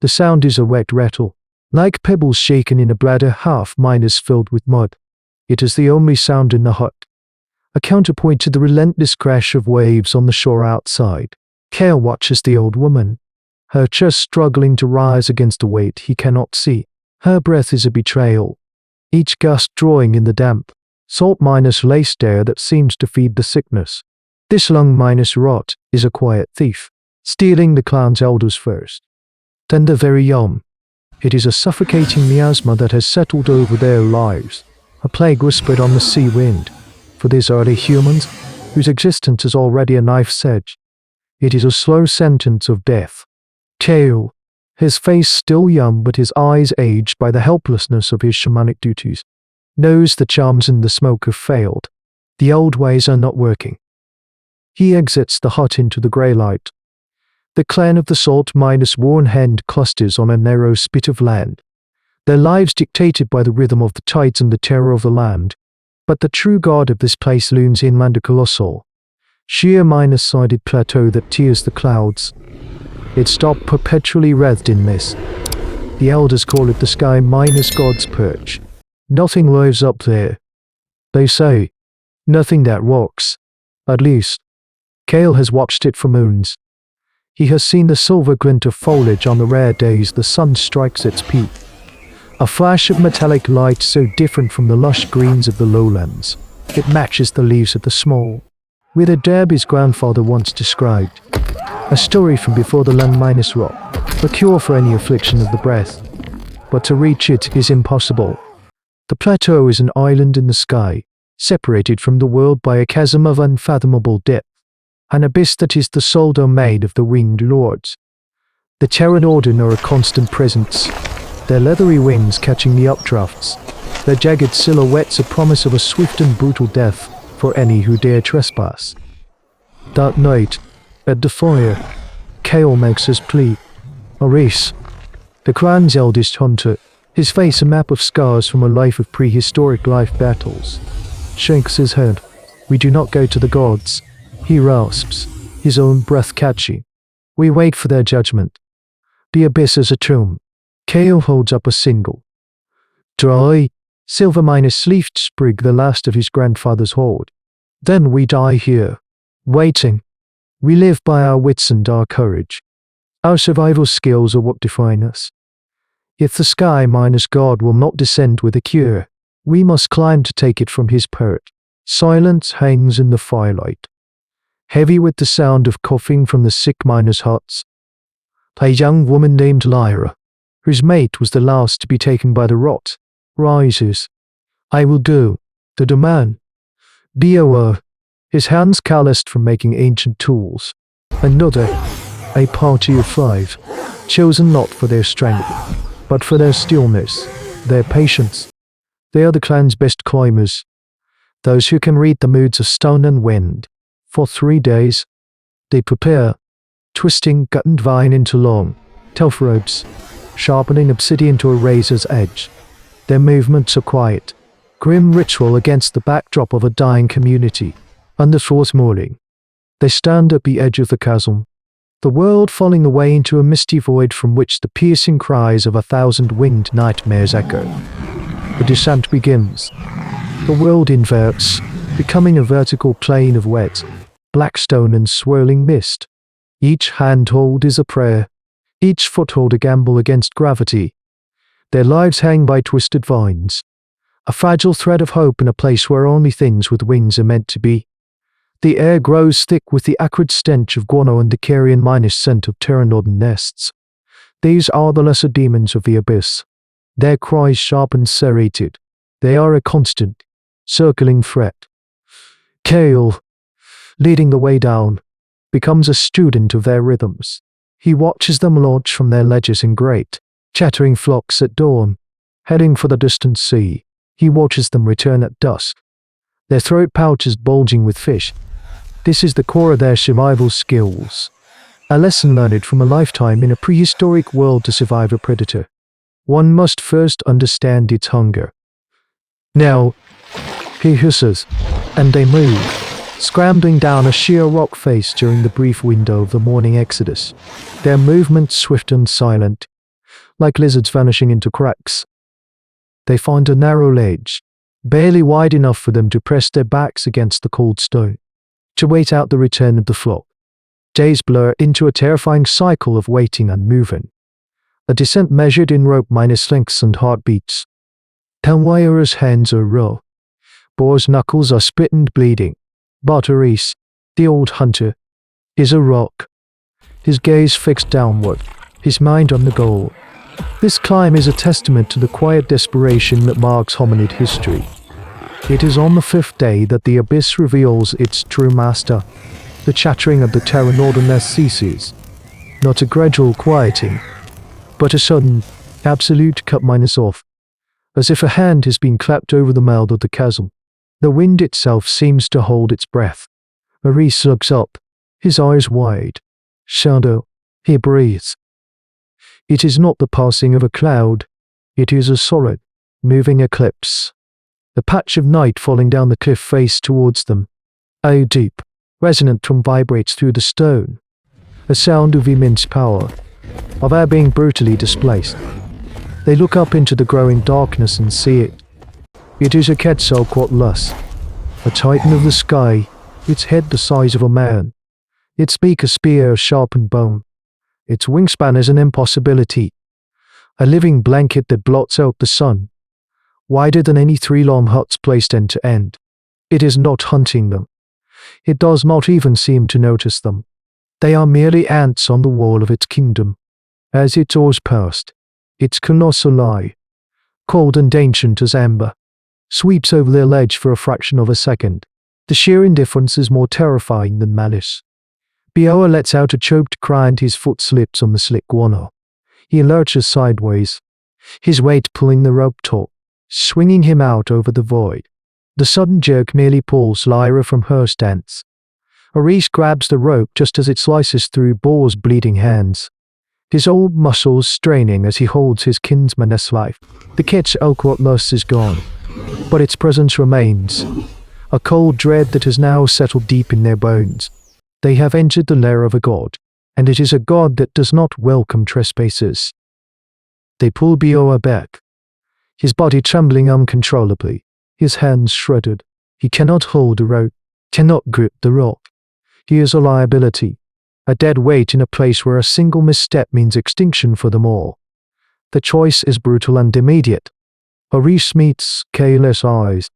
The sound is a wet rattle, like pebbles shaken in a bladder half minus filled with mud. It is the only sound in the hut, a counterpoint to the relentless crash of waves on the shore outside. Cale watches the old woman, her chest struggling to rise against a weight he cannot see. Her breath is a betrayal, each gust drawing in the damp, salt minus laced air that seems to feed the sickness. This lung minus rot is a quiet thief, stealing the clan's elders first, then the very young. It is a suffocating miasma that has settled over their lives, a plague whispered on the sea wind. For these early humans, whose existence is already a knife's edge, it is a slow sentence of death. Cale, his face still young but his eyes aged by the helplessness of his shamanic duties, knows the charms in the smoke have failed. The old ways are not working. He exits the hut into the grey light. The clan of the salt minus worn hand clusters on a narrow spit of land, their lives dictated by the rhythm of the tides and the terror of the land. But the true god of this place looms inland, a colossal, sheer minus-sided plateau that tears the clouds. Its top perpetually wreathed in mist. The elders call it the sky minus God's perch. Nothing lives up there, they say. Nothing that walks. At least, Cale has watched it for moons. He has seen the silver glint of foliage on the rare days the sun strikes its peak. A flash of metallic light so different from the lush greens of the lowlands. It matches the leaves of the small, with a dab his grandfather once described. A story from before the land minus rock, a cure for any affliction of the breath. But to reach it is impossible. The plateau is an island in the sky, separated from the world by a chasm of unfathomable depth, an abyss that is the sole domain of the winged lords. The pteranodon are a constant presence, their leathery wings catching the updrafts, their jagged silhouettes a promise of a swift and brutal death for any who dare trespass. That night, at the fire, Cale makes his plea. Maurice, the clan's eldest hunter, his face a map of scars from a life of prehistoric life battles, shakes his head. We do not go to the gods, he rasps, his own breath catchy. We wait for their judgment. The abyss is a tomb. Cale holds up a single, dry, silver minus leafed sprig, the last of his grandfather's hoard. Then we die here, waiting. We live by our wits and our courage. Our survival skills are what define us. If the sky minus God will not descend with a cure, we must climb to take it from his perch. Silence hangs in the firelight, heavy with the sound of coughing from the sick miners' huts. A young woman named Lyra, whose mate was the last to be taken by the rot, rises. I will go, the demand. Boer, his hands calloused from making ancient tools. Another, a party of 5, chosen not for their strength, but for their stillness, their patience. They are the clan's best climbers, those who can read the moods of stone and wind. For 3 days, they prepare, twisting gut and vine into long, tough ropes, sharpening obsidian to a razor's edge. Their movements are quiet, grim ritual against the backdrop of a dying community. On the 4th morning, they stand at the edge of the chasm, the world falling away into a misty void from which the piercing cries of 1,000 winged nightmares echo. The descent begins. The world inverts, becoming a vertical plain of wet, black stone and swirling mist. Each handhold is a prayer, each foothold a gamble against gravity. Their lives hang by twisted vines, a fragile thread of hope in a place where only things with wings are meant to be. The air grows thick with the acrid stench of guano and the carrion minus scent of pteranodon nests. These are the lesser demons of the abyss. Their cries sharp and serrated. They are a constant, circling threat. Cale, leading the way down, becomes a student of their rhythms. He watches them launch from their ledges in great, chattering flocks at dawn, heading for the distant sea. He watches them return at dusk, their throat pouches bulging with fish. This is the core of their survival skills, a lesson learned from a lifetime in a prehistoric world to survive a predator. One must first understand its hunger. Now, he hisses, and they move, scrambling down a sheer rock face during the brief window of the morning exodus. Their movements swift and silent, like lizards vanishing into cracks. They find a narrow ledge, barely wide enough for them to press their backs against the cold stone, to wait out the return of the flock. Days blur into a terrifying cycle of waiting and moving. A descent measured in rope minus lengths and heartbeats. Telwaira's hands are raw. Boar's knuckles are split and bleeding. But Reese, the old hunter, is a rock. His gaze fixed downward, his mind on the goal. This climb is a testament to the quiet desperation that marks hominid history. It is on the fifth day that the abyss reveals its true master. The chattering of the pteranodon ceases. Not a gradual quieting, but a sudden, absolute cut minus off. As if a hand has been clapped over the mouth of the chasm. The wind itself seems to hold its breath. Maurice looks up, his eyes wide. Shadow, he breathes. It is not the passing of a cloud. It is a solid, moving eclipse. The patch of night falling down the cliff face towards them. A deep, resonant drum vibrates through the stone. A sound of immense power, of air being brutally displaced. They look up into the growing darkness and see it. It is a Quetzalcoatlus, a titan of the sky, its head the size of a man, its beak a spear of sharpened bone, its wingspan is an impossibility, a living blanket that blots out the sun, wider than any 3 long huts placed end to end. It is not hunting them. It does not even seem to notice them. They are merely ants on the wall of its kingdom. As it oars past, its colossal eye, cold and ancient as amber, sweeps over their ledge for a fraction of a second. The sheer indifference is more terrifying than malice. Bioa lets out a choked cry and his foot slips on the slick guano. He lurches sideways, his weight pulling the rope taut, swinging him out over the void. The sudden jerk merely pulls Lyra from her stance. Maurice grabs the rope just as it slices through Boar's bleeding hands. His old muscles straining as he holds his kinsman's life. The Quetzalcoatlus is gone, but its presence remains. A cold dread that has now settled deep in their bones. They have entered the lair of a god, and it is a god that does not welcome trespassers. They pull Bioa back, his body trembling uncontrollably, his hands shredded. He cannot hold the rope, cannot grip the rock. He is a liability, a dead weight in a place where a single misstep means extinction for them all. The choice is brutal and immediate. Maurice meets careless eyes.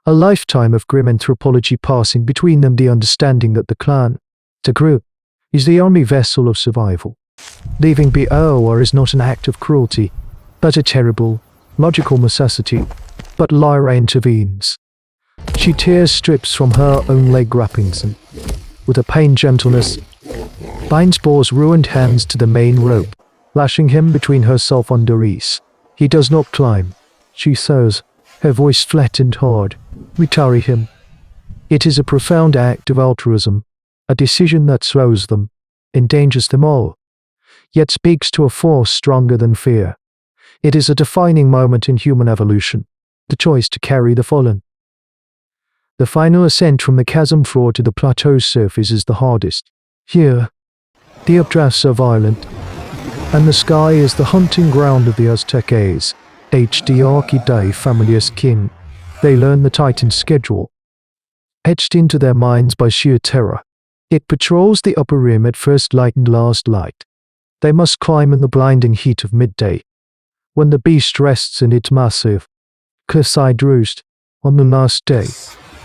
A lifetime of grim anthropology passing between them, the understanding that the clan, the group, is the only vessel of survival. Leaving Bioa is not an act of cruelty, but a terrible, logical necessity. But Lyra intervenes. She tears strips from her own leg wrappings and, with a pained gentleness, binds Boar's ruined hands to the main rope, lashing him between herself and Maurice. He does not climb. She says, her voice flat and hard, "We carry him." It is a profound act of altruism, a decision that slows them, endangers them all, yet speaks to a force stronger than fear. It is a defining moment in human evolution, the choice to carry the fallen. The final ascent from the chasm floor to the plateau surface is the hardest. Here, the updrafts are violent, and the sky is the hunting ground of the Aztecs, the Archidae familiar's kin. They learn the Titan's schedule, etched into their minds by sheer terror. It patrols the upper rim at first light and last light. They must climb in the blinding heat of midday, when the beast rests in its massive, cliffside roost, on the last day,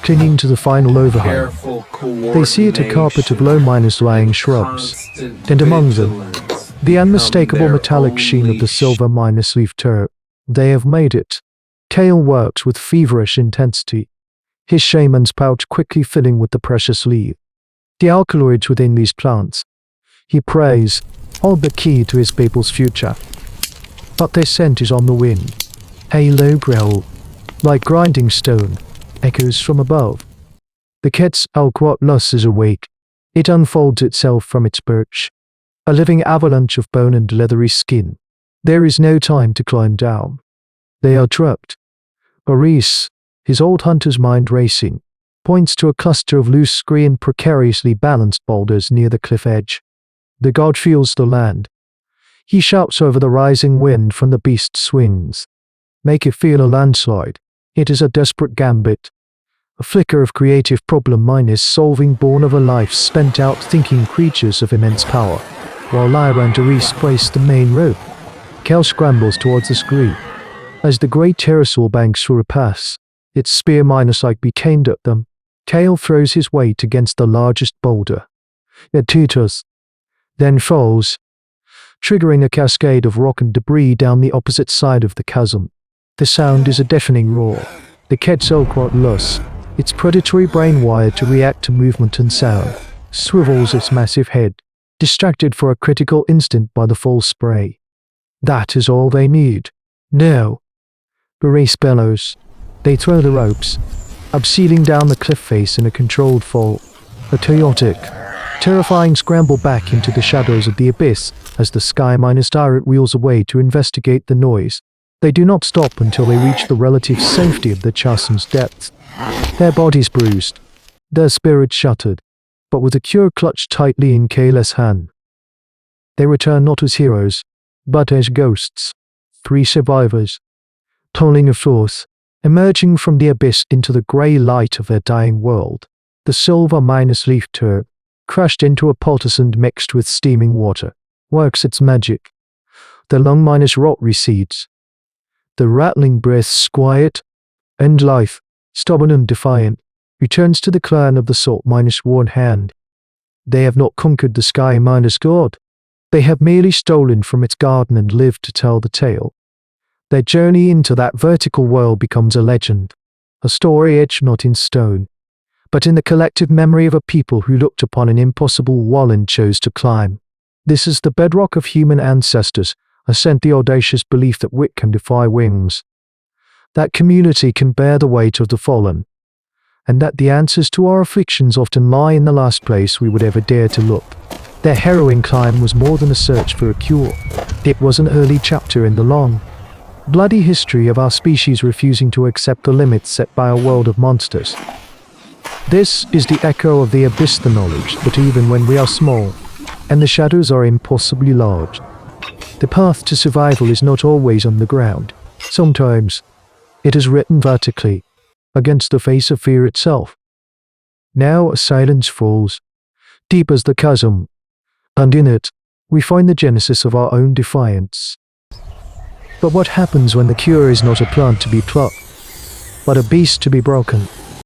clinging to the final overhang. They see it a carpet of low-lying shrubs, and among them, the unmistakable metallic sheen of the silver leaf turf. They have made it. Kale works with feverish intensity, his shaman's pouch quickly filling with the precious leaf. The alkaloids within these plants, he prays, hold the key to his people's future. But their scent is on the wind. A low growl, like grinding stone, echoes from above. The Quetzalcoatlus is awake. It unfolds itself from its perch, a living avalanche of bone and leathery skin. There is no time to climb down. They are trapped. Maurice, his old hunter's mind racing, points to a cluster of loose screened, precariously balanced boulders near the cliff edge. The god feels the land. He shouts over the rising wind from the beast's wings. Make it feel a landslide. It is a desperate gambit. A flicker of creative problem-solving born of a life spent out thinking creatures of immense power. While Lyra and Therese brace the main rope, Kel scrambles towards the screen. As the great pterosaur banks through a pass, its spear-like beak aimed at them, Kale throws his weight against the largest boulder. It teeters, then falls, triggering a cascade of rock and debris down the opposite side of the chasm. The sound is a deafening roar. The Quetzalcoatlus, its predatory brain wired to react to movement and sound, swivels its massive head, distracted for a critical instant by the fall spray. That is all they need. No. Therese bellows. They throw the ropes, upsealing down the cliff face in a controlled fall. A chaotic, terrifying scramble back into the shadows of the abyss as the Sky-Minus Tyrant wheels away to investigate the noise. They do not stop until they reach the relative safety of the chasm's depths. Their bodies bruised, their spirits shattered, but with a cure clutched tightly in Kayla's hand. They return not as heroes, but as ghosts. 3 survivors, toiling forth, emerging from the abyss into the grey light of their dying world. The silver-leaf turd, crushed into a poultice mixed with steaming water, works its magic. The lung-rot recedes. The rattling breaths quiet, and life, stubborn and defiant, returns to the clan of the salt-worn hand. They have not conquered the Sky-God. They have merely stolen from its garden and lived to tell the tale. Their journey into that vertical world becomes a legend, a story etched not in stone, but in the collective memory of a people who looked upon an impossible wall and chose to climb. This is the bedrock of human ancestors, ascent the audacious belief that wit can defy wings, that community can bear the weight of the fallen, and that the answers to our afflictions often lie in the last place we would ever dare to look. Their harrowing climb was more than a search for a cure. It was an early chapter in the long, bloody history of our species refusing to accept the limits set by a world of monsters. This is the echo of the abyss, the knowledge that even when we are small, and the shadows are impossibly large, the path to survival is not always on the ground. Sometimes, it is written vertically, against the face of fear itself. Now a silence falls, deep as the chasm, and in it, we find the genesis of our own defiance. But what happens when the cure is not a plant to be plucked, but a beast to be broken?